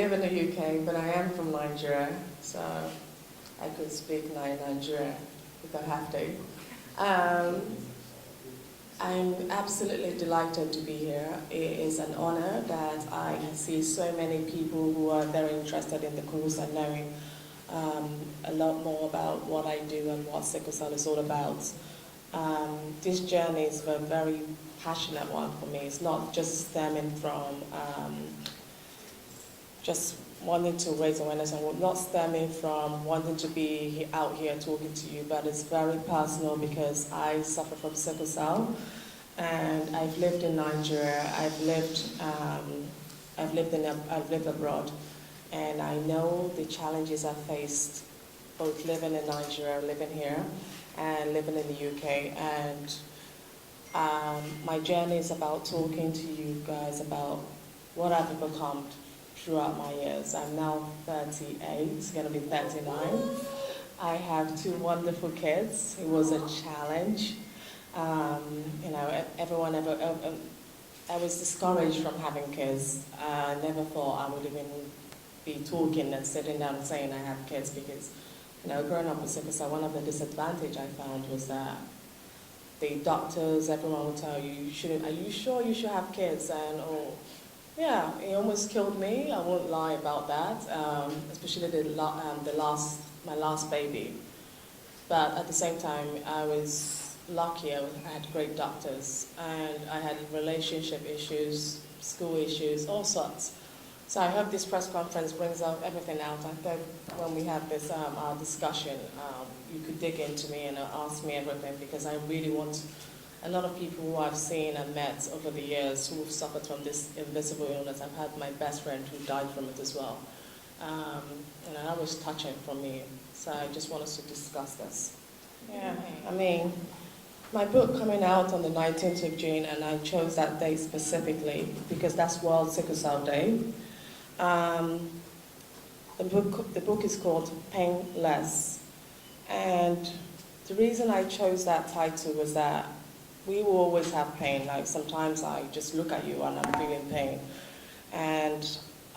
live in the UK, but I am from Nigeria, so I could speak Nigeria if I have to. I'm absolutely delighted to be here. It is an honor that I see so many people who are very interested in the cause and knowing a lot more about what I do and what sickle cell is all about. This journey is a very passionate one for me. It's not just stemming from just wanting to raise awareness, and not stemming from wanting to be out here talking to you, but it's very personal because I suffer from sickle cell, and I've lived in Nigeria. I've lived abroad, and I know the challenges I faced, both living in Nigeria, living here, and living in the UK. And my journey is about talking to you guys about what I've become throughout my years. I'm now 38, going to be 39. I have 2 wonderful kids. It was a challenge. You know, I was discouraged from having kids. I never thought I would even be talking and sitting down and saying I have kids because, you know, growing up with sickle cell, one of the disadvantages I found was that the doctors, everyone will tell you, are you sure you should have kids? And, oh, yeah, it almost killed me. I won't lie about that, especially my last baby. But at the same time, I was lucky. I had great doctors, and I had relationship issues, school issues, all sorts. So I hope this press conference brings out everything out. I thought when we had this our discussion, you could dig into me and ask me everything, because I really want a lot of people who I've seen and met over the years who have suffered from this invisible illness. I've had my best friend who died from it as well. And that was touching for me. So I just want us to discuss this. Yeah, I mean, my book coming out on the 19th of June, and I chose that date specifically because that's World Sickle Cell Day. The book is called Painless. And the reason I chose that title was that we will always have pain. Like sometimes I just look at you and I'm feeling pain. And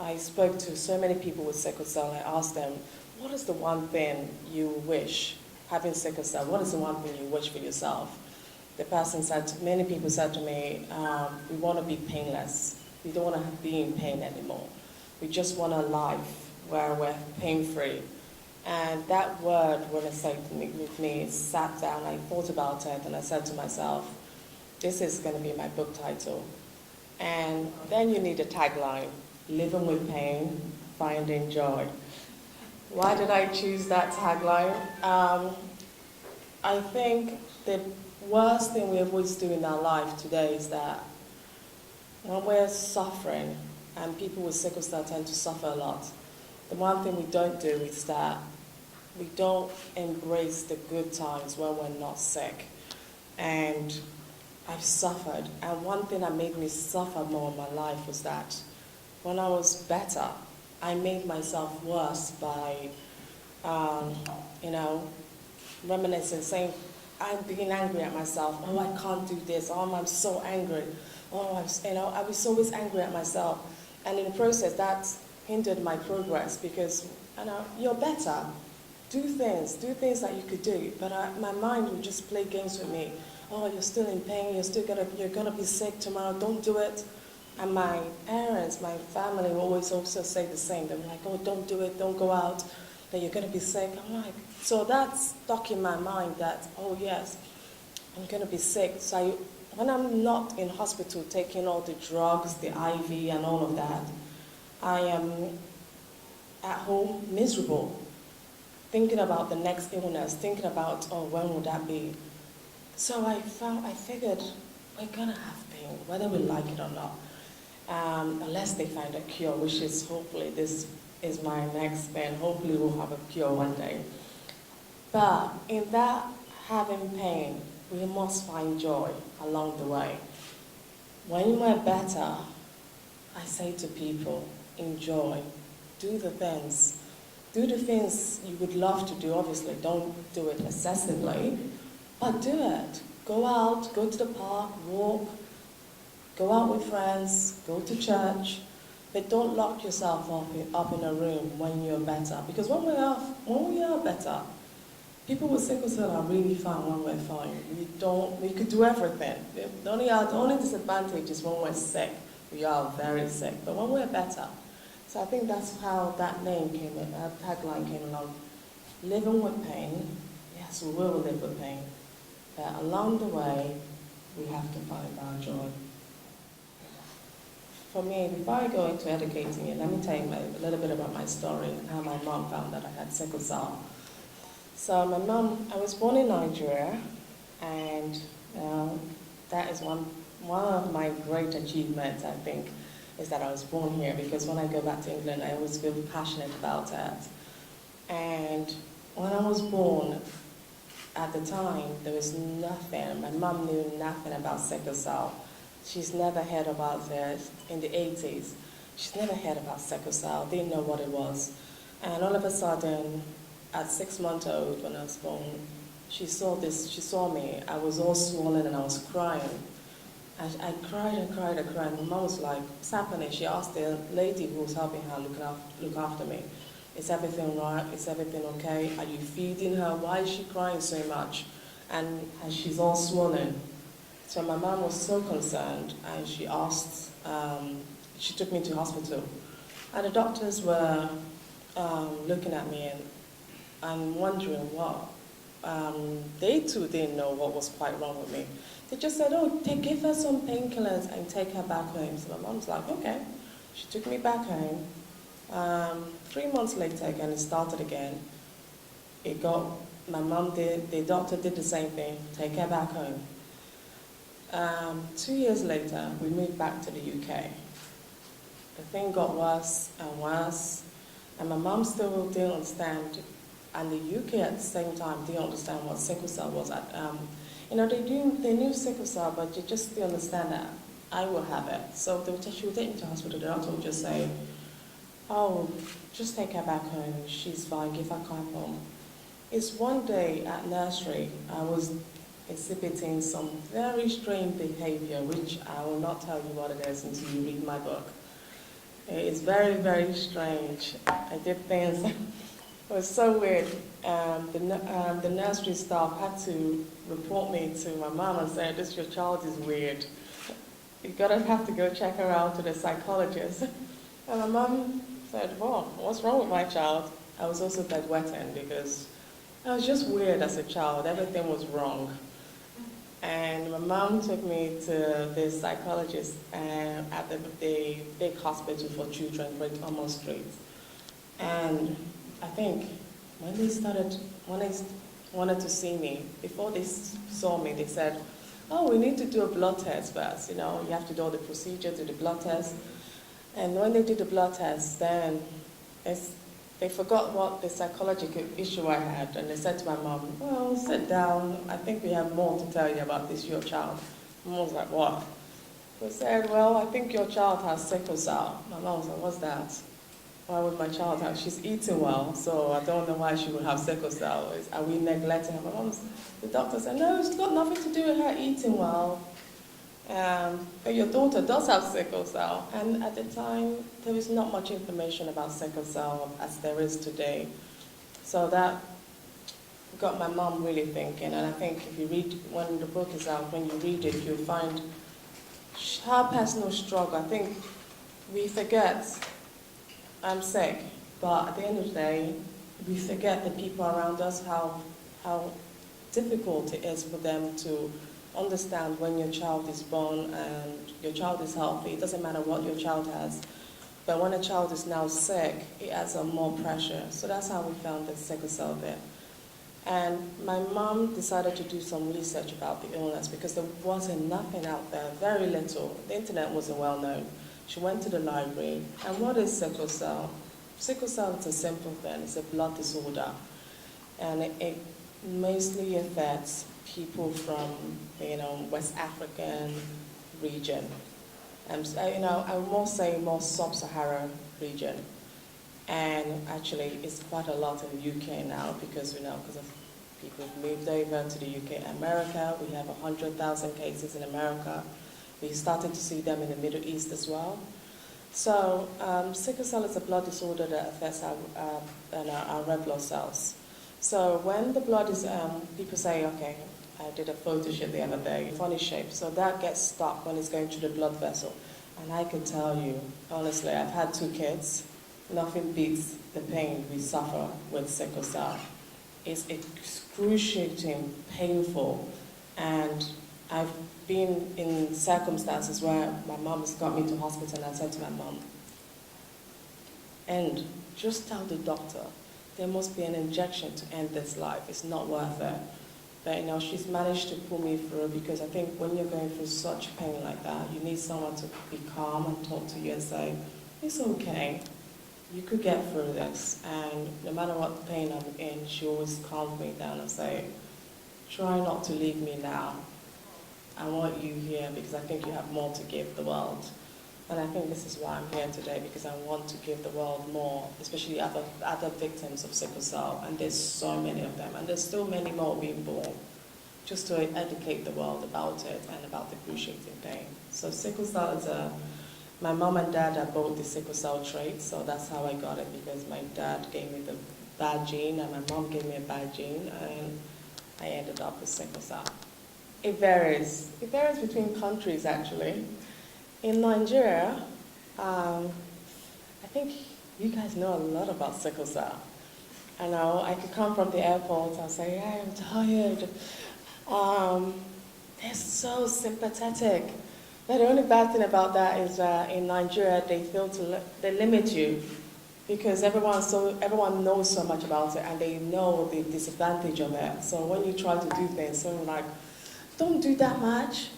I spoke to so many people with sickle cell. I asked them, what is the one thing you wish, having sickle cell, what is the one thing you wish for yourself? The person said, many people said to me, we want to be painless. We don't want to be in pain anymore. We just want a life where we're pain-free. And that word, when it stayed with me, sat down, I thought about it, and I said to myself, this is going to be my book title. And then you need a tagline, living with pain, finding joy. Why did I choose that tagline? I think the worst thing we always do in our life today is that when we're suffering, and people with sickle cell tend to suffer a lot, the one thing we don't do is that we don't embrace the good times when we're not sick. And I've suffered, and one thing that made me suffer more in my life was that when I was better, I made myself worse by, you know, reminiscing, saying, I'm being angry at myself. Oh, I can't do this. Oh, I'm so angry. Oh, I was always angry at myself. And in the process, that hindered my progress because, you know, you're better. Do things that you could do. But my mind would just play games with me. Oh, you're still in pain. You're gonna be sick tomorrow. Don't do it. And my parents, my family will always also say the same. They're like, oh, don't do it. Don't go out. That you're gonna be sick. I'm like, so that's stuck in my mind that, oh yes, I'm gonna be sick. So when I'm not in hospital taking all the drugs, the IV and all of that, I am at home miserable, thinking about the next illness, thinking about, oh, when would that be? So I figured we're gonna have pain, whether we like it or not, unless they find a cure, which is hopefully this is my next thing. Hopefully we'll have a cure one day. But in that having pain, we must find joy along the way. When we're better, I say to people, enjoy, do the things. Do the things you would love to do, obviously. Don't do it excessively, but do it. Go out, go to the park, walk, go out with friends, go to church, But don't lock yourself up in a room when you're better. Because when we are better, people with sickle cell are really fine when we're fine. We could do everything. The only disadvantage is when we're sick. We are very sick, but when we're better. So I think that's how that name came in, that tagline came along. Living with pain, yes, we will live with pain. But along the way, we have to find our joy. For me, before I go into educating you, let me tell you a little bit about my story and how my mom found that I had sickle cell. So I was born in Nigeria, and that is one of my great achievements, I think, is that I was born here, because when I go back to England, I always feel passionate about it. And when I was born, at the time, there was nothing. My mom knew nothing about sickle cell. She's never heard about it in the 80s. She's never heard about sickle cell, didn't know what it was. And all of a sudden, at 6 months old, when I was born, she saw me. I was all swollen and I was crying. I cried. My mom was like, what's happening? She asked the lady who was helping her look after me, is everything right? Is everything okay? Are you feeding her? Why is she crying so much? And she's all swollen. So my mom was so concerned, and she asked, she took me to hospital. And the doctors were looking at me and wondering what. They too didn't know what was quite wrong with me. They just said, oh, give her some painkillers and take her back home. So my mom's like, okay. She took me back home. 3 months later, again, it started again. The doctor did the same thing, take her back home. 2 years later, we moved back to the UK. The thing got worse and worse, and my mom still didn't understand, and the UK at the same time didn't understand what sickle cell was. They knew sickle cell, but they just didn't understand that I will have it. So she would take me to hospital. The doctor would just say, oh, just take her back home. She's fine. Give her Calpol. It's one day at nursery, I was exhibiting some very strange behavior, which I will not tell you what it is until you read my book. It's very, very strange. I did things, it was so weird. The nursery staff had to report me to my mom and say, your child is weird. You're have to go check her out to the psychologist. And my mom said, well, what's wrong with my child? I was also bedwetting because I was just weird as a child. Everything was wrong. And my mom took me to the psychologist at the big hospital for children, Great Ormond Street. And I think when they wanted to see me, before they saw me, they said, oh, we need to do a blood test first. You have to do all the procedure, do the blood test. And when they did the blood test, then they forgot what the psychological issue I had, and they said to my mom, well, sit down, I think we have more to tell you about your child. My mom was like, what? They said, well, I think your child has sickle cell. My mom was like, what's that? Why would my child have? She's eating well, so I don't know why she would have sickle cell. Are we neglecting her? The doctor said, no, it's got nothing to do with her eating well. But your daughter does have sickle cell, and at the time there was not much information about sickle cell as there is today. So that got my mom really thinking, and I think if you read, when the book is out, when you read it, you'll find her personal struggle. I think we forget I'm sick, but at the end of the day, we forget the people around us, how difficult it is for them to understand when your child is born and your child is healthy. It doesn't matter what your child has. But when a child is now sick, it adds on more pressure. So that's how we found the sickle cell bit. And my mom decided to do some research about the illness because there wasn't nothing out there, very little. The internet wasn't well known. She went to the library. And what is sickle cell? Sickle cell is a simple thing. It's a blood disorder. And it mostly affects people from, West African region. I would more say more sub-Saharan region. And actually, it's quite a lot in the UK now because of people who've moved over to the UK. America, we have 100,000 cases in America. We started to see them in the Middle East as well. So sickle cell is a blood disorder that affects our red blood cells. So when the blood is, people say, okay, I did a photo shoot the other day, funny shape, so that gets stuck when it's going through the blood vessel. And I can tell you, honestly, I've had 2 kids, nothing beats the pain we suffer with sickle cell. It's excruciating, painful, and I've been in circumstances where my mom has got me to hospital and I said to my mom, and just tell the doctor, there must be an injection to end this life, it's not worth it. But she's managed to pull me through, because I think when you're going through such pain like that, you need someone to be calm and talk to you and say, it's okay, you could get through this. And no matter what pain I'm in, she always calms me down and say, try not to leave me now. I want you here because I think you have more to give the world. And I think this is why I'm here today, because I want to give the world more, especially other victims of sickle cell. And there's so many of them, and there's still many more being born, just to educate the world about it and about the excruciating pain. So sickle cell is my mom and dad are both the sickle cell traits, so that's how I got it, because my dad gave me the bad gene and my mom gave me a bad gene, and I ended up with sickle cell. It varies. It varies between countries, actually. In Nigeria, I think you guys know a lot about sickle cell. I know, I could come from the airport and say, hey, I'm tired. They're so sympathetic. But the only bad thing about that is in Nigeria, they limit you, because everyone knows so much about it and they know the disadvantage of it. So when you try to do things, so like, don't do that much.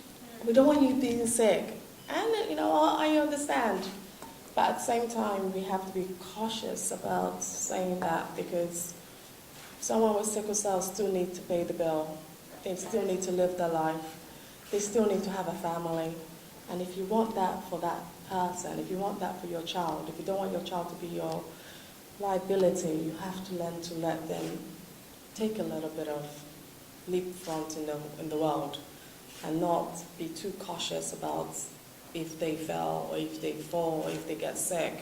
We don't want you being sick. And I understand. But at the same time, we have to be cautious about saying that, because someone with sickle cell still needs to pay the bill. They still need to live their life. They still need to have a family. And if you want that for that person, if you want that for your child, if you don't want your child to be your liability, you have to learn to let them take a little bit of leap front in the world, and not be too cautious about if they fail, or if they fall, or if they get sick.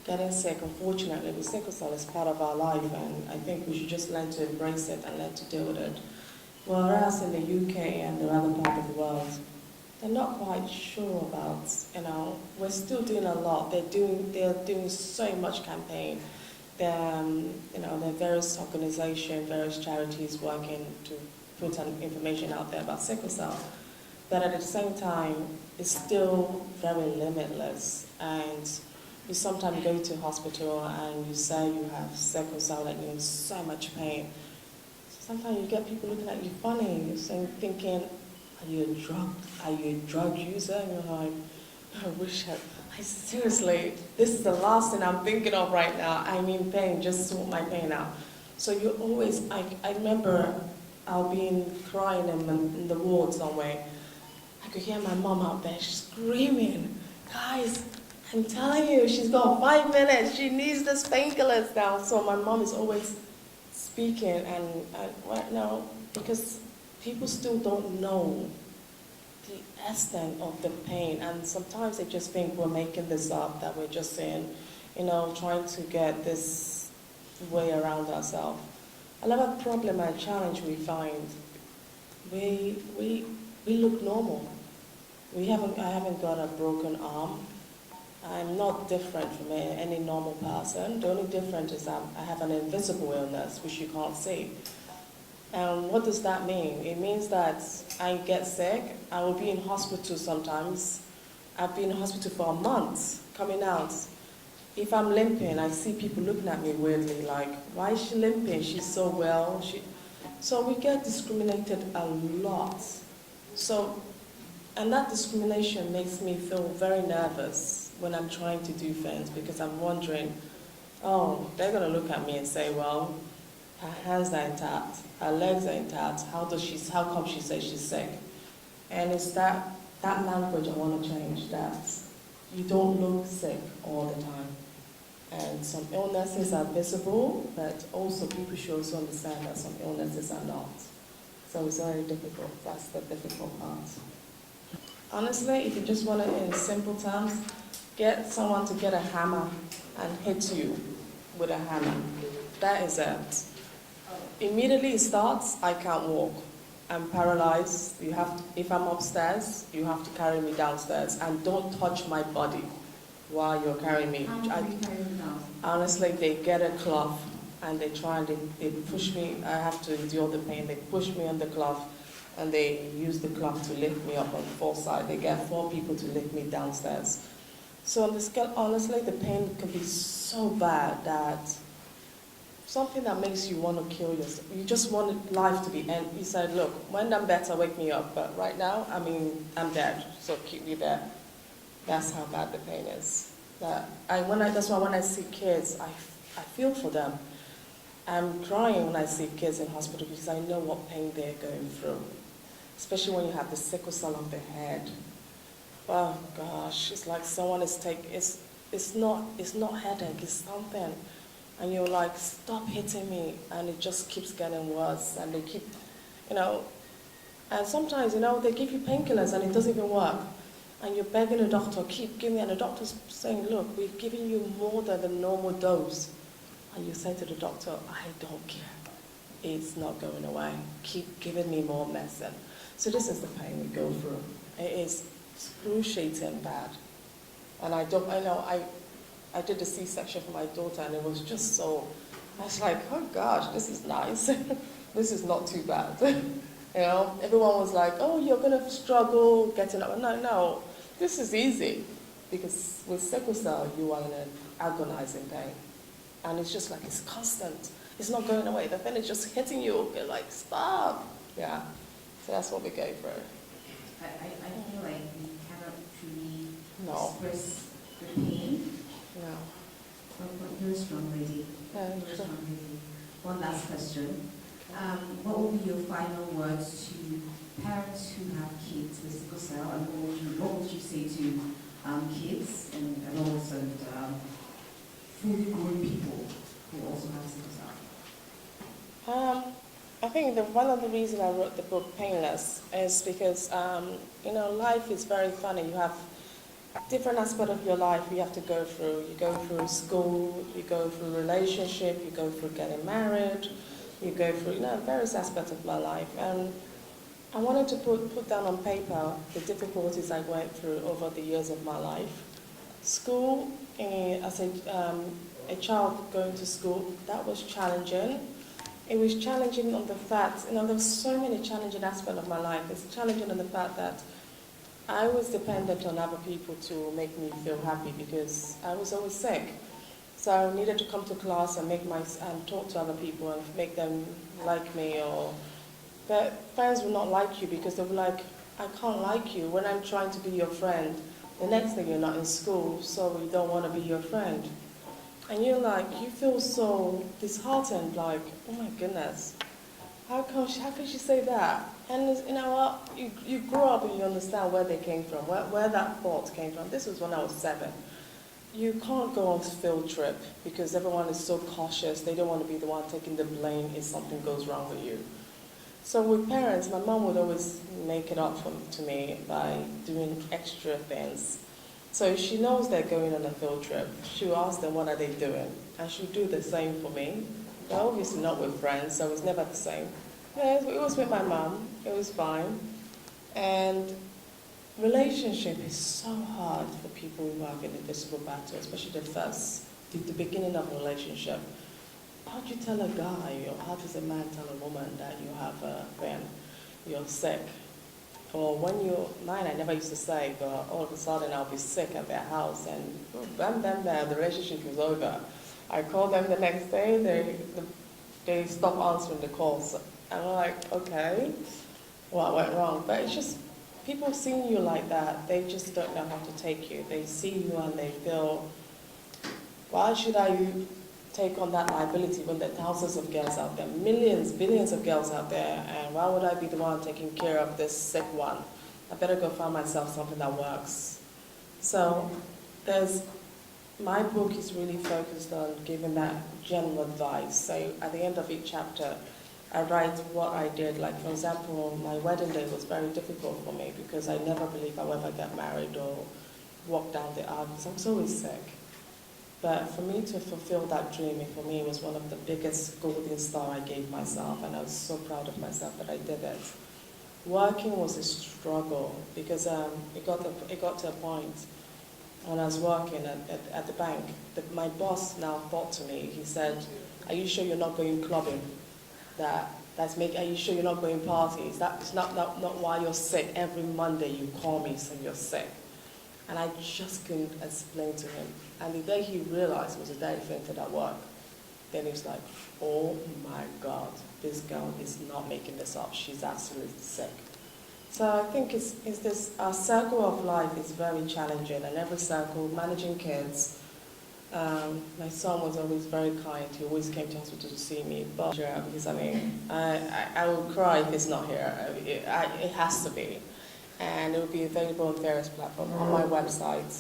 Getting sick, unfortunately, with sickle cell is part of our life, and I think we should just learn to embrace it and learn to deal with it. Whereas in the UK and the other part of the world, they're not quite sure about, we're still doing a lot. They're doing so much campaign. There are various organizations, various charities working to put information out there about sickle cell. But at the same time, it's still very limitless. And you sometimes go to hospital and you say you have sickle cell and you're in so much pain. Sometimes you get people looking at you funny, you're thinking, are you a drug user? And you're like, I seriously, this is the last thing I'm thinking of right now. I'm in pain, just sort my pain out. So you always, I remember I'll be crying in the ward somewhere. I could hear my mom out there screaming, guys, I'm telling you, she's got 5 minutes, she needs the painkillers now. So my mom is always speaking, and right now, because people still don't know the extent of the pain, and sometimes they just think we're making this up, that we're just saying, trying to get this way around ourselves. Another problem and challenge we find, we look normal. I haven't got a broken arm. I'm not different from any normal person. The only difference is I have an invisible illness, which you can't see. And what does that mean? It means that I get sick, I will be in hospital sometimes. I've been in hospital for a month, coming out. If I'm limping, I see people looking at me weirdly, like, why is she limping? She's so well. So we get discriminated a lot. And that discrimination makes me feel very nervous when I'm trying to do things, because I'm wondering, oh, they're going to look at me and say, well, her hands are intact, her legs are intact, how come she says she's sick? And it's that language I want to change, that you don't look sick all the time. And some illnesses are visible, but also people should also understand that some illnesses are not. So it's very difficult. That's the difficult part. Honestly, if you just want it in simple terms, Get someone to get a hammer and hit you with a hammer. That is it. Immediately it starts, I can't walk. I'm paralyzed. If I'm upstairs, you have to carry me downstairs, and don't touch my body while you're carrying me. How do you carry them down? Honestly, they get a cloth and they try and they push me. I have to endure the pain. They push me on the cloth and they use the cloth to lift me up on the four side. They get 4 people to lift me downstairs. So on the scale, honestly, the pain can be so bad that something that makes you want to kill yourself. You just want life to be end. You said, look, when I'm better, wake me up. But right now, I'm dead. So keep me there. That's how bad the pain is. That's why when I see kids, I feel for them. I'm crying when I see kids in hospital because I know what pain they're going through. Especially when you have the sickle cell on the head. Oh gosh, it's like someone is taking, it's not headache, it's something. And you're like, stop hitting me, and it just keeps getting worse, and they keep, and sometimes, they give you painkillers and it doesn't even work. And you're begging the doctor, keep giving me, and the doctor's saying, look, we've given you more than the normal dose. And you say to the doctor, I don't care. It's not going away. Keep giving me more medicine. So this is the pain we go through. It is excruciating bad. And I did a C-section for my daughter, and it was just so, I was like, oh gosh, this is nice. This is not too bad. Everyone was like, oh, you're gonna struggle getting up. No, this is easy. Because with sickle cell, you are in an agonizing pain. And it's just like, it's constant. It's not going away. The pain is just hitting you. You're like, stop. Yeah. So that's what we go through. I feel like we cannot truly express the pain. No. But you're a strong lady. Yeah, you're a strong lady. One last question. What would be your final words to parents who have kids with sickle cell, and what would you say to kids and adults and fully grown people who also have sickle cell? I think one of the reasons I wrote the book Painless is because, life is very funny. You have different aspects of your life you have to go through. You go through school, you go through relationship, you go through getting married, you go through, various aspects of my life. And I wanted to put down on paper the difficulties I went through over the years of my life. School, as a child going to school, that was challenging. It was challenging on the fact, there were so many challenging aspects of my life. It's challenging on the fact that I was dependent on other people to make me feel happy because I was always sick. So I needed to come to class and talk to other people and make them like me. But friends will not like you because they were like, I can't like you when I'm trying to be your friend. The next thing you're not in school, so we don't want to be your friend. And you're like, you feel so disheartened, like, oh my goodness, how could she say that? And you grow up and you understand where they came from, where that thought came from. This was when I was 7. You can't go on field trip because everyone is so cautious. They don't want to be the one taking the blame if something goes wrong with you. So with parents, my mom would always make it up to me by doing extra things. So if she knows they're going on a field trip, she'll ask them what are they doing, and she'll do the same for me. But obviously not with friends, so it's never the same. Yeah, it was with my mom. It was fine. And relationship is so hard for people who have an invisible battle, especially the beginning of a relationship. How do you tell a guy, or how does a man tell a woman that you have you're sick? Or when mine, I never used to say, but all of a sudden I'll be sick at their house, and the relationship was over. I call them the next day, they stop answering the calls. And I'm like, okay, what went wrong? But it's just, people seeing you like that, they just don't know how to take you. They see you and they feel, why should I take on that liability when there are thousands of girls out there, millions, billions of girls out there, and why would I be the one taking care of this sick one? I better go find myself something that works. So my book is really focused on giving that general advice. So at the end of each chapter, I write what I did. Like, for example, my wedding day was very difficult for me because I never believed I would ever get married, or walk down the aisle because I was always sick. But for me to fulfill that dream, for me, it was one of the biggest golden star I gave myself, and I was so proud of myself that I did it. Working was a struggle because it got to a point when I was working at the bank that my boss now thought to me, he said, "Are you sure you're not going clubbing? Are you sure you're not going parties? That's not why you're sick. Every Monday you call me saying you're sick." And I just couldn't explain to him. And the day he realized was the day he fainted at work. Then he was like, "Oh my God, this girl is not making this up. She's absolutely sick." So I think it's this, our circle of life is very challenging, and every circle, managing kids. My son was always very kind. He always came to hospital to see me. But because I will cry if it's not here. It has to be. And it will be available on various platforms, on my website,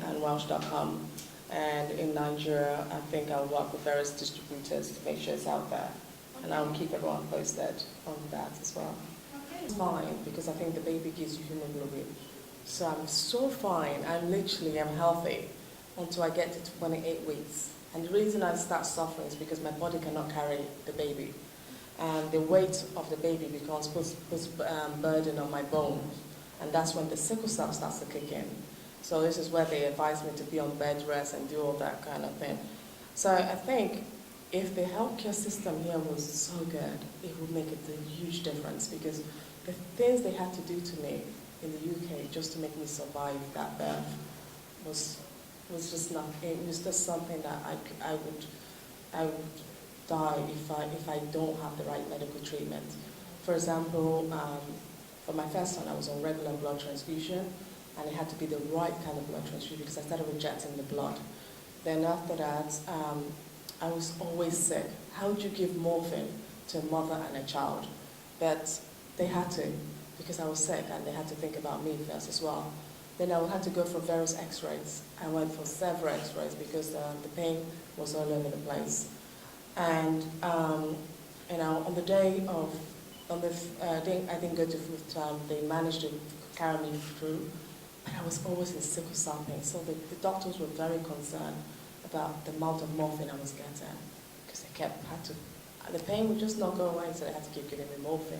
annewelsh.com. And in Nigeria, I think I'll work with various distributors to make sure it's out there. And I'll keep everyone posted on that as well. It's fine, because I think the baby gives you hemoglobin. So I'm so fine, I'm healthy until I get to 28 weeks. And the reason I start suffering is because my body cannot carry the baby. And the weight of the baby puts burden on my bones. And that's when the sickle cell starts to kick in. So this is where they advise me to be on bed rest and do all that kind of thing. So I think if the healthcare system here was so good, it would make a huge difference, because the things they had to do to me in the UK just to make me survive that birth was just not, it was just something that I would die if I don't have the right medical treatment. For example, for my first son, I was on regular blood transfusion, and it had to be the right kind of blood transfusion because I started rejecting the blood. Then after that, I was always sick. How would you give morphine to a mother and a child? But they had to, because I was sick, and they had to think about me first as well. Then I had to go for various x-rays. I went for several x-rays because the pain was all over the place. And on the day of, I didn't go to full time, they managed to carry me through, but I was always in sickle cell pain. So the doctors were very concerned about the amount of morphine I was getting, because the pain would just not go away, so they had to keep giving me morphine.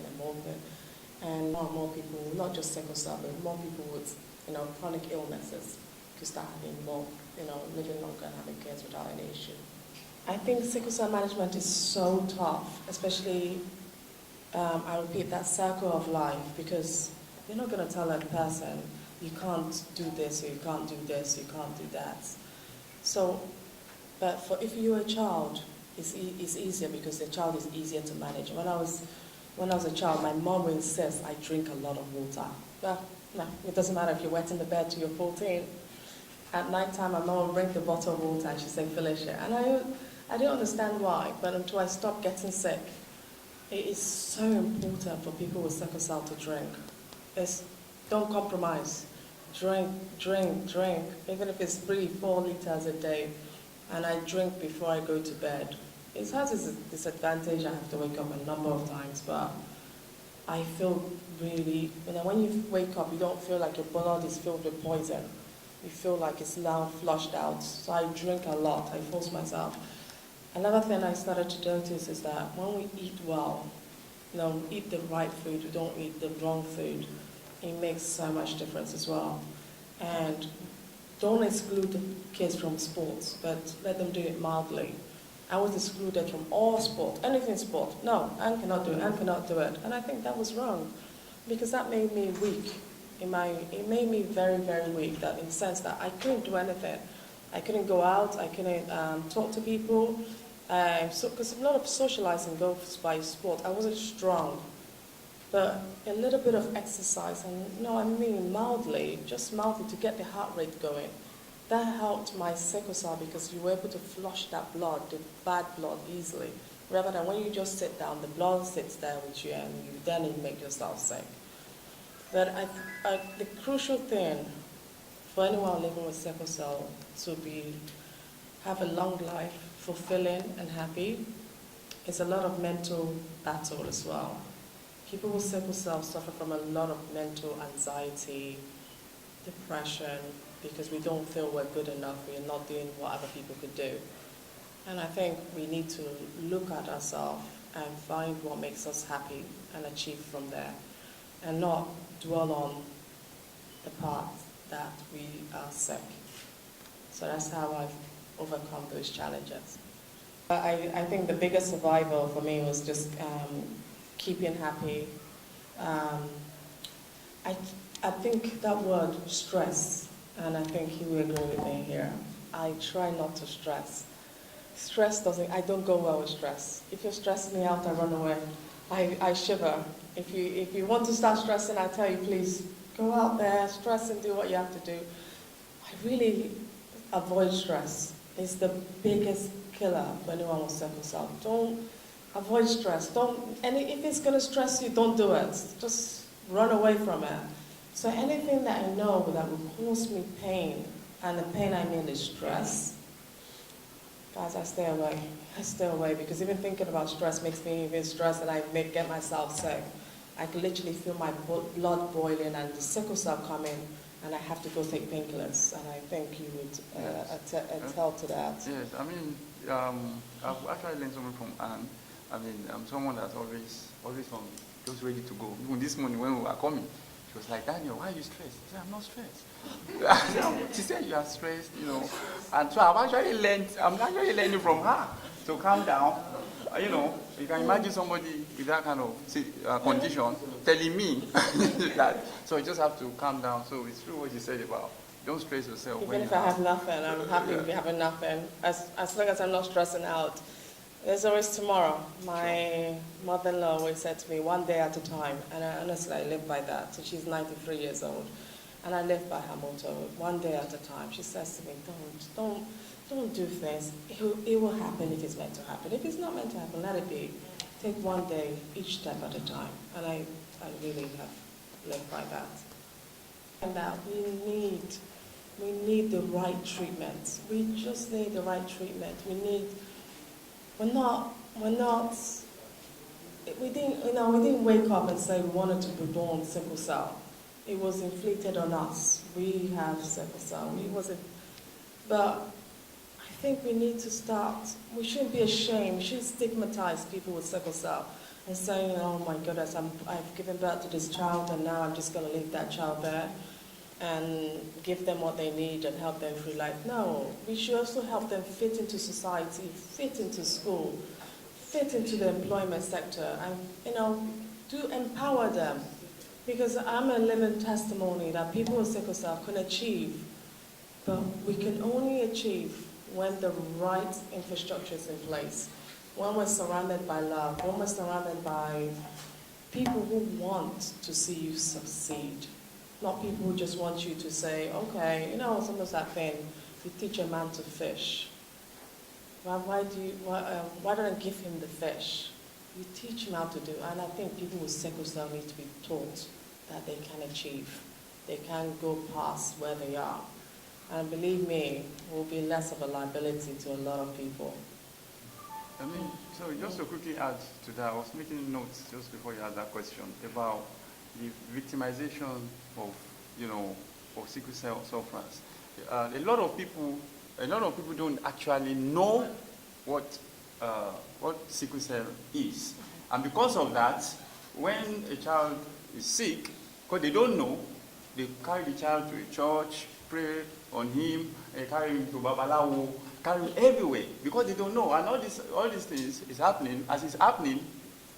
And more people, not just sickle cell, but more people with, chronic illnesses could start having more, living longer and having kids without any issue. I think sickle cell management is so tough, especially, I repeat, that circle of life, because you're not going to tell a person, you can't do this, or you can't do this, or you can't do that. So, but if you're a child, it's easier because the child is easier to manage. When I was a child, my mom would insist I drink a lot of water. Well, no, it doesn't matter if you're wet in the bed till you're 14. At night time, my mom would bring the bottle of water and she'd say, "Finish it." And I didn't understand why, but until I stopped getting sick, it is so important for people with sickle cell to drink. Don't compromise. Drink, even if it's 3-4 liters a day. And I drink before I go to bed. It has its disadvantage. I have to wake up a number of times, but I feel really, when you wake up, you don't feel like your blood is filled with poison. You feel like it's now flushed out. So I drink a lot. I force myself. Another thing I started to notice is that when we eat well, eat the right food, we don't eat the wrong food, it makes so much difference as well. And don't exclude the kids from sports, but let them do it mildly. I was excluded from all sport, anything sport. No, Anne cannot do it. And I think that was wrong, because that made me weak. It made me very, very weak, that in the sense that I couldn't do anything. I couldn't go out, I couldn't talk to people, because a lot of socializing goes by sport. I wasn't strong. But a little bit of exercise, and mildly, just mildly, to get the heart rate going. That helped my sickle cell, because you were able to flush that blood, the bad blood, easily. Rather than when you just sit down, the blood sits there with you, and you make yourself sick. But the crucial thing for anyone living with sickle cell to have a long life, fulfilling and happy, is a lot of mental battle as well. People with sickle cell suffer from a lot of mental anxiety, depression, because we don't feel we're good enough, we're not doing what other people could do. And I think we need to look at ourselves and find what makes us happy and achieve from there, and not dwell on the part that we are sick. So that's how I've overcome those challenges. I think the biggest survival for me was just keeping happy. I think that word stress, and I think he will agree with me here. I try not to stress. Stress I don't go well with stress. If you stress me out, I run away. I shiver. If you want to start stressing, I tell you, please go out there, stress and do what you have to do. I really avoid stress. It's the biggest killer for anyone with sickle cell. Don't avoid stress. And if it's going to stress you, don't do it. Just run away from it. So anything that I know that will cause me pain, and the pain I mean is stress, guys, I stay away. I stay away, because even thinking about stress makes me even stressed, and I get myself sick. I can literally feel my blood boiling and the sickle cell coming, and I have to go take painkillers. And I think you would attest to that. Yes, I mean, I've actually learned something from Anne. I mean, I'm someone that's always just ready to go. Even this morning when we were coming, she was like, Daniel, why are you stressed? I said, I'm not stressed. She said, you are stressed, you know. And so I'm actually learning from her to calm down. You know, you can imagine somebody with that kind of condition telling me that. So you just have to calm down. So it's true what you said about don't stress yourself. Even if I have nothing, I'm happy to be having nothing. As long as I'm not stressing out. There's always tomorrow. My mother-in-law always said to me, one day at a time. And honestly, I live by that. So she's 93 years old. And I live by her motto, one day at a time. She says to me, don't do things. It will happen if it's meant to happen. If it's not meant to happen, let it be. Take one day, each step at a time. And I really have lived by that. And that we need the right treatment. We just need the right treatment. We didn't wake up and say we wanted to be born sickle cell. It was inflicted on us. We have sickle cell. But I think we need to start. We shouldn't be ashamed. We shouldn't stigmatize people with sickle cell and saying, oh my goodness, I've given birth to this child and now I'm just going to leave that child there and give them what they need and help them through life. No, we should also help them fit into society, fit into school, fit into the employment sector, and do empower them. Because I'm a living testimony that people with sickle cell can achieve, but we can only achieve when the right infrastructure is in place, when we're surrounded by love, when we're surrounded by people who want to see you succeed. Not people who just want you to say, okay, sometimes that thing, you teach a man to fish. Why don't I give him the fish? You teach him how to do it. And I think people with sickle cell need to be taught that they can achieve. They can go past where they are. And believe me, it will be less of a liability to a lot of people. I mean, so just to quickly add to that, I was making notes just before you had that question about the victimization of sickle cell sufferers. A lot of people don't actually know what sickle cell is, and because of that, when a child is sick, because they don't know, they carry the child to a church, pray on him, and carry him to Babalawo, carry him everywhere because they don't know, and all these things is happening. As it's happening,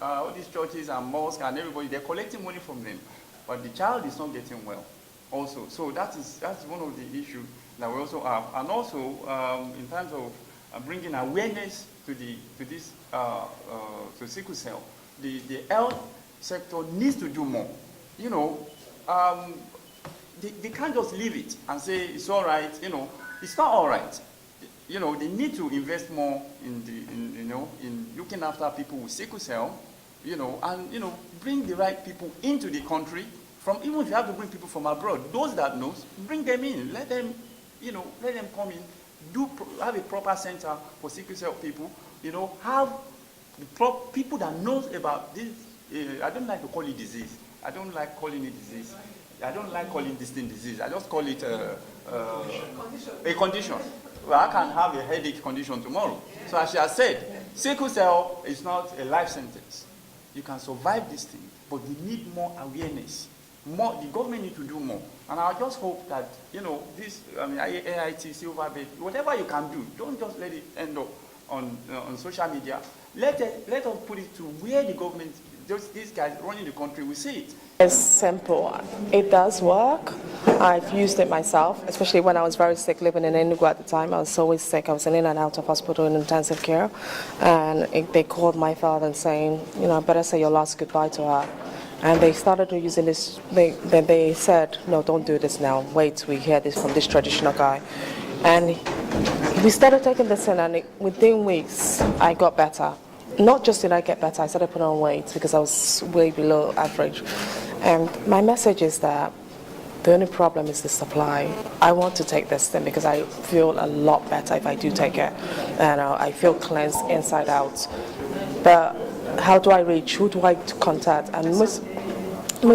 all these churches and mosques and everybody, they're collecting money from them, but the child is not getting well also. So that's one of the issues that we also have. And also in terms of bringing awareness to sickle cell, the health sector needs to do more. They can't just leave it and say it's all right. It's not all right. They need to invest more in looking after people with sickle cell, and bring the right people into the country. Even if you have to bring people from abroad, those that knows, bring them in. Let them come in. Have a proper center for sickle cell people. Have the people that knows about this. I don't like to call it disease. I don't like calling it disease. I don't like calling this thing disease. I just call it a condition. Well, I can have a headache condition tomorrow. So as she has said, sickle cell is not a life sentence. You can survive this thing, but we need more awareness. More, the government need to do more. And I just hope that, this, AIT, Silverwood, whatever you can do, don't just let it end up on social media. Let us put it to where the government, these guys running the country, will see it. It's simple. It does work. I've used it myself, especially when I was very sick, living in Enugu at the time. I was always sick. I was in and out of hospital in intensive care. And they called my father and saying, better say your last goodbye to her. And they started using this. They said, no, don't do this now. Wait, we hear this from this traditional guy. And we started taking this in, and within weeks, I got better. Not just did I get better, I started putting on weight because I was way below average. And my message is that the only problem is the supply. I want to take this thing because I feel a lot better if I do take it. And I feel cleansed inside out. But how do I reach? Who do I contact? And most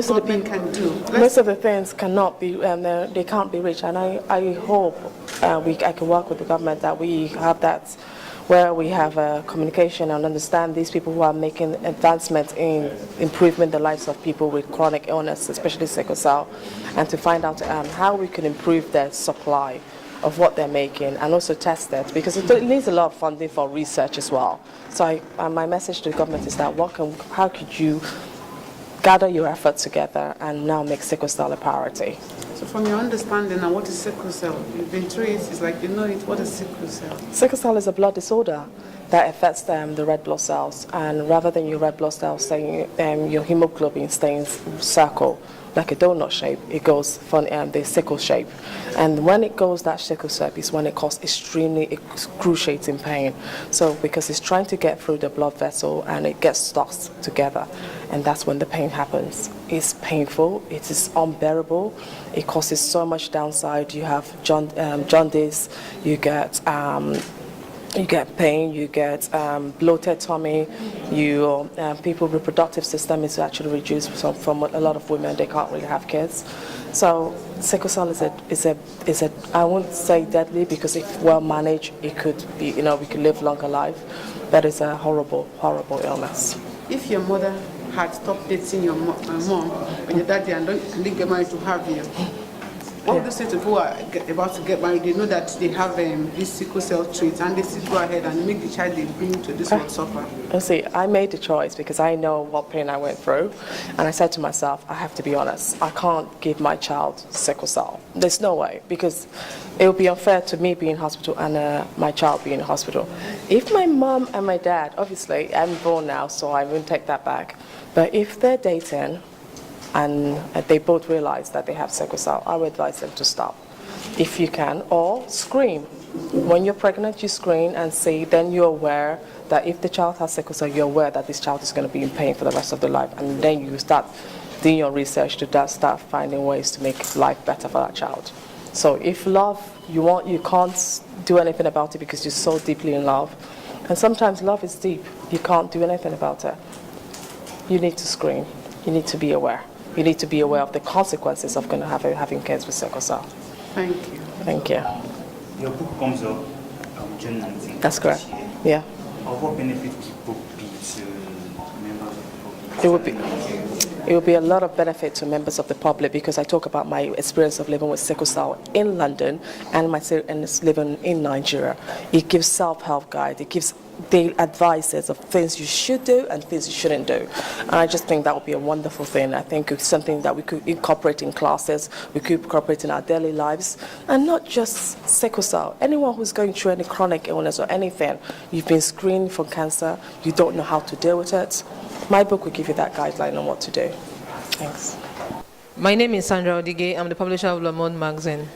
of the people can do. Most of the things cannot be, they can't be reached. And I hope I can work with the government that we have that, where we have communication and understand these people who are making advancements in improving the lives of people with chronic illness, especially sickle cell, and to find out how we can improve their supply of what they're making and also test it, because it needs a lot of funding for research as well. So my message to the government is that how could you gather your efforts together and now make sickle cell a priority? So from your understanding now, what is sickle cell? You've been through it, it's like you know it. What is sickle cell? Sickle cell is a blood disorder that affects the red blood cells, and rather than your red blood cells saying your hemoglobin stains circle like a donut shape, it goes from the sickle shape. And when it goes that sickle shape is when it causes extremely excruciating pain. So because it's trying to get through the blood vessel and it gets stuck together, and that's when the pain happens. It's painful, it is unbearable, it causes so much downside. You have jaundice, you get pain, you get bloated tummy, people's reproductive system is actually reduced from a lot of women. They can't really have kids. So sickle cell is a I won't say deadly, because if well managed, it could be, we could live longer life. That is a horrible, horrible illness. If your mother had stopped dating your mom or your daddy and didn't get married to have you, what would you say to people who are about to get married? They know that they have this sickle cell trait, and they still go ahead and make the child they bring to this world suffer. You see, I made the choice because I know what pain I went through, and I said to myself, I have to be honest. I can't give my child sickle cell. There's no way, because it would be unfair to me being in hospital and my child being in hospital. If my mom and my dad, obviously, I'm born now, so I won't take that back. But if they're dating, and they both realize that they have sickle cell, I would advise them to stop, if you can, or screen. When you're pregnant, you screen and see, then you're aware that if the child has sickle cell, you're aware that this child is going to be in pain for the rest of their life, and then you start doing your research to start finding ways to make life better for that child. So if love, you can't do anything about it because you're so deeply in love, and sometimes love is deep, you can't do anything about it. You need to screen, you need to be aware. You need to be aware of the consequences of having kids with sickle cell. Thank you. Thank you. Your book comes up June 19th. That's correct. Yeah. What benefit would the book be to members of the public? It would be a lot of benefit to members of the public, because I talk about my experience of living with sickle cell in London and living in Nigeria. It gives self-help guide. It gives the advices of things you should do and things you shouldn't do. And I just think that would be a wonderful thing. I think it's something that we could incorporate in classes, we could incorporate in our daily lives, and not just sickle cell. Anyone who's going through any chronic illness or anything, you've been screened for cancer, you don't know how to deal with it, my book will give you that guideline on what to do. Thanks. My name is Sandra Odige. I'm the publisher of Le Monde magazine.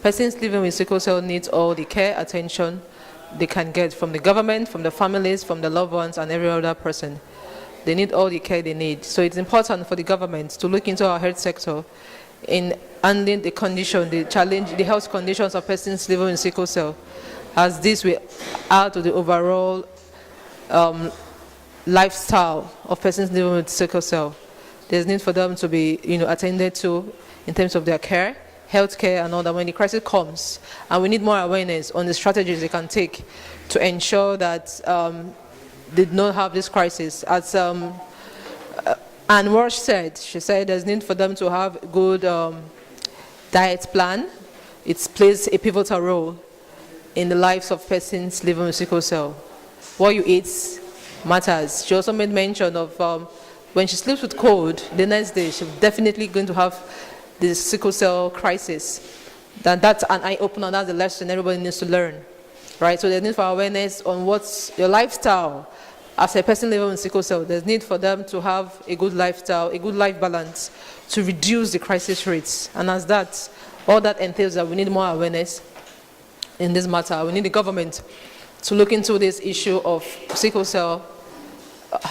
Persons living with sickle cell need all the care, attention they can get from the government, from the families, from the loved ones, and every other person. They need all the care they need. So it's important for the government to look into our health sector in handling the condition, the challenge, the health conditions of persons living with sickle cell, as this will add to the overall lifestyle of persons living with sickle cell. There's need for them to be, attended to in terms of their care, healthcare and all that when the crisis comes, and we need more awareness on the strategies they can take to ensure that they do not have this crisis. As Anne Welsh said, she said there's need for them to have a good diet plan. It plays a pivotal role in the lives of persons living with sickle cell. What you eat matters. She also made mention of when she sleeps with cold, the next day she's definitely going to have the sickle cell crisis. That's an eye-opener, that's the lesson everybody needs to learn. Right? So there's need for awareness on what's your lifestyle. As a person living with sickle cell, there's need for them to have a good lifestyle, a good life balance to reduce the crisis rates. And as that, all that entails that we need more awareness in this matter. We need the government to look into this issue of sickle cell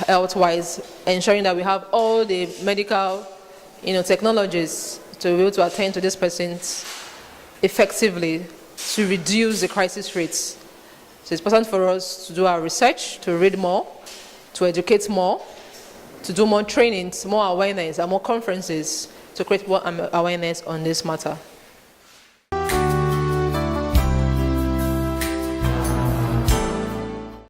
health-wise, ensuring that we have all the medical technologies to be able to attend to these persons effectively to reduce the crisis rates. So it's important for us to do our research, to read more, to educate more, to do more trainings, more awareness, and more conferences to create more awareness on this matter.